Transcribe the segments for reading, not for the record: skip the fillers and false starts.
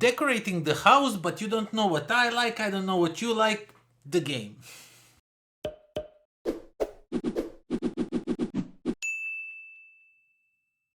decorating the house, but you don't know what I like, I don't know what you like, the game.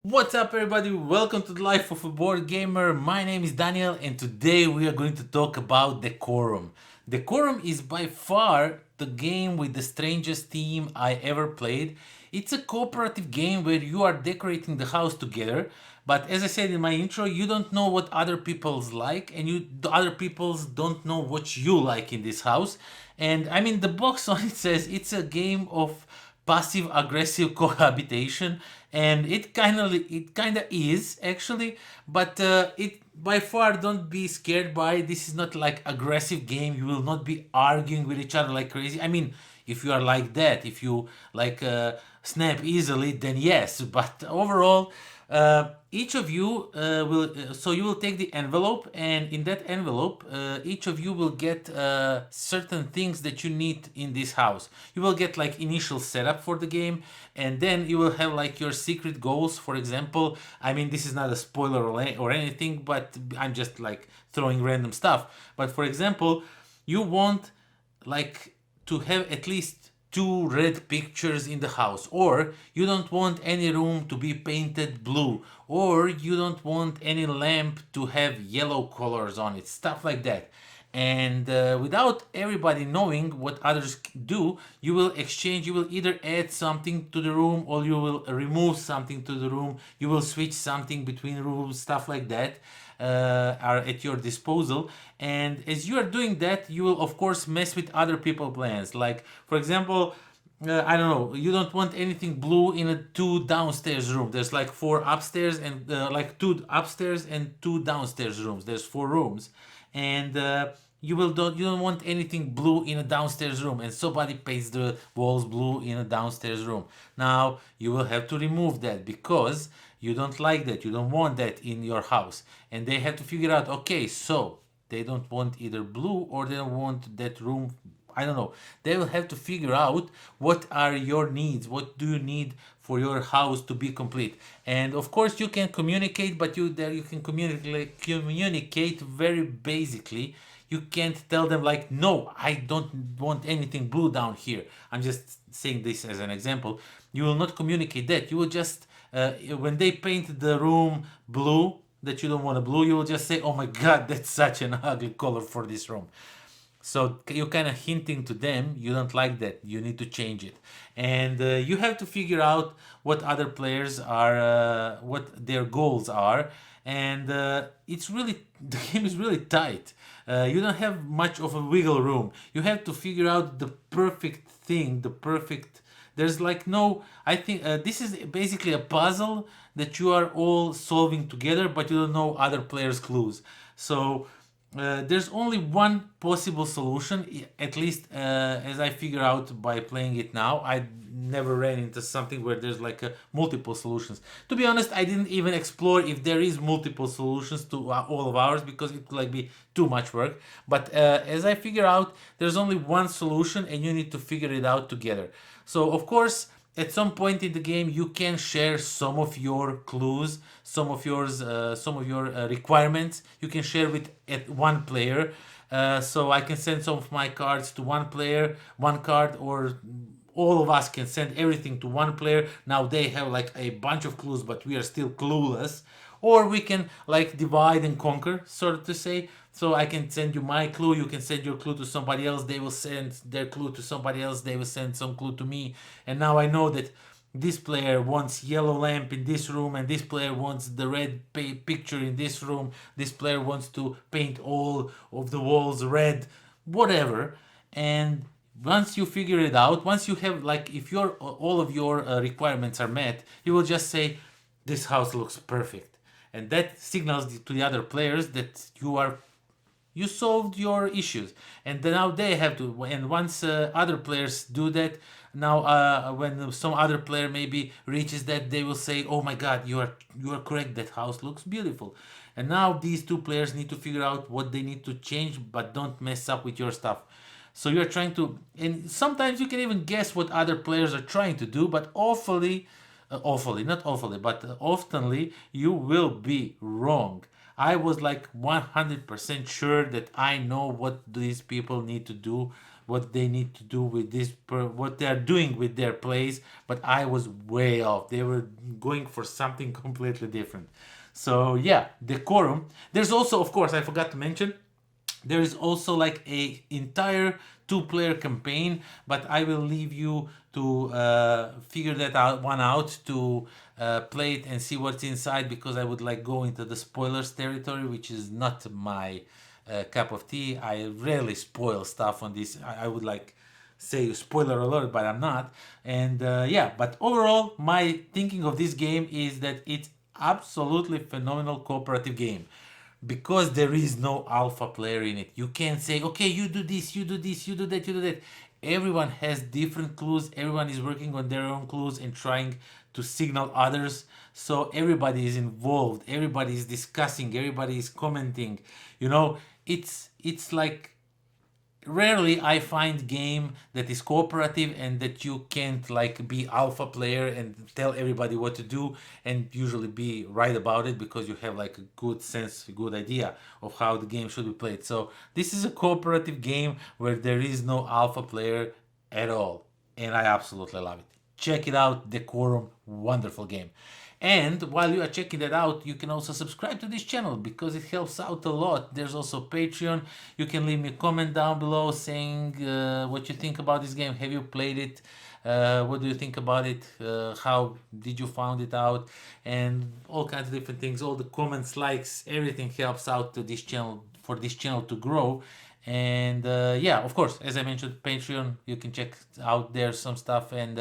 What's up everybody, welcome to the Life of a Board Gamer. My name is Daniel and today we are going to talk about DECORUM. DECORUM is by far the game with the strangest theme I ever played. It's a cooperative game where you are decorating the house together, but as I said in my intro, you don't know what other people's like and the other people's don't know what you like in this house. And I mean, the box on it says it's a game of passive aggressive cohabitation, and it kind of is actually, but it by far, don't be scared by it. This is not like aggressive game. You will not be arguing with each other like crazy. I mean, if you are like that, if you like snap easily, then yes, but overall, each of you so you will take the envelope, and in that envelope each of you will get certain things that you need in this house. You will get like initial setup for the game, and then you will have like your secret goals. For example, I mean, this is not a spoiler or anything, but I'm just like throwing random stuff. But for example, you want like to have at least 2 red pictures in the house, or you don't want any room to be painted blue, or you don't want any lamp to have yellow colors on it, stuff like that. And without everybody knowing what others do, you will exchange. You will either add something to the room, or you will remove something to the room. You will switch something between rooms, stuff like that are at your disposal. And as you are doing that, you will of course mess with other people's plans. Like for example, I don't know, you don't want anything blue in a 2 downstairs room. There's like 4 upstairs and like 2 upstairs and 2 downstairs rooms. There's 4 rooms, and you don't want anything blue in a downstairs room, and somebody paints the walls blue in a downstairs room. Now you will have to remove that because you don't like that, you don't want that in your house, and they have to figure out, okay, so they don't want either blue or they don't want that room. I don't know. They will have to figure out what are your needs. What do you need for your house to be complete? And of course, you can communicate, but you can communicate very basically. You can't tell them like, no, I don't want anything blue down here. I'm just saying this as an example. You will not communicate that. You will just when they paint the room blue that you don't want a blue, you will just say, oh my god, that's such an ugly color for this room. So you're kind of hinting to them you don't like that, you need to change it. And you have to figure out what other players are, what their goals are. And it's really, the game is really tight. You don't have much of a wiggle room. You have to figure out the perfect thing, the perfect. There's like no, I think this is basically a puzzle that you are all solving together, but you don't know other players' clues. So there's only one possible solution, at least as I figure out by playing it now. I never ran into something where there's like multiple solutions. To be honest, I didn't even explore if there is multiple solutions to all of ours, because it could like be too much work. But as I figure out, there's only one solution and you need to figure it out together. So of course, at some point in the game, you can share some of your clues, some of your requirements. You can share with at one player. So I can send some of my cards to one player, one card, or all of us can send everything to one player. Now they have like a bunch of clues, but we are still clueless. Or we can like divide and conquer, sort of to say. So I can send you my clue, you can send your clue to somebody else, they will send their clue to somebody else, they will send some clue to me. And now I know that this player wants yellow lamp in this room, and this player wants the red picture in this room. This player wants to paint all of the walls red, whatever. And once you figure it out, once you have like, if your all of your requirements are met, you will just say, this house looks perfect. And that signals to the other players that you solved your issues. And then now they have to, and once other players do that, now when some other player maybe reaches that, they will say, oh my god, you are correct, that house looks beautiful. And now these 2 players need to figure out what they need to change, but don't mess up with your stuff. So you're trying to, and sometimes you can even guess what other players are trying to do, but oftenly you will be wrong. I was like 100% sure that I know what these people need to do, what they need to do with this, what they are doing with their plays, but I was way off. They were going for something completely different. So yeah, decorum. There's also, of course, I forgot to mention, there is also like a entire two-player campaign, but I will leave you to figure that out to play it and see what's inside, because I would like go into the spoilers territory, which is not my cup of tea. I rarely spoil stuff on this. I would like say spoiler alert, but I'm not. And yeah, but overall, my thinking of this game is that it's absolutely phenomenal cooperative game, because there is no alpha player in it. You can't say, okay, you do this, you do this, you do that, you do that. Everyone has different clues. Everyone is working on their own clues and trying to signal others. So everybody is involved. Everybody is discussing. Everybody is commenting. You know, it's like rarely I find game that is cooperative and that you can't like be alpha player and tell everybody what to do and usually be right about it, because you have like a good sense, a good idea of how the game should be played. So this is a cooperative game where there is no alpha player at all, and I absolutely love it. Check it out, Decorum, wonderful game. And while you are checking that out, you can also subscribe to this channel because it helps out a lot. There's also Patreon. You can leave me a comment down below saying what you think about this game. Have you played it? What do you think about it? How did you found it out? And all kinds of different things. All the comments, likes, everything helps out to this channel, for this channel to grow. And yeah, of course, as I mentioned, Patreon, you can check out there some stuff. And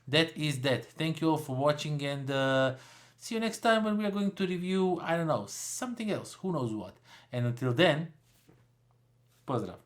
that is that. Thank you all for watching, and see you next time when we are going to review, I don't know, something else. Who knows what. And until then, pozdrav.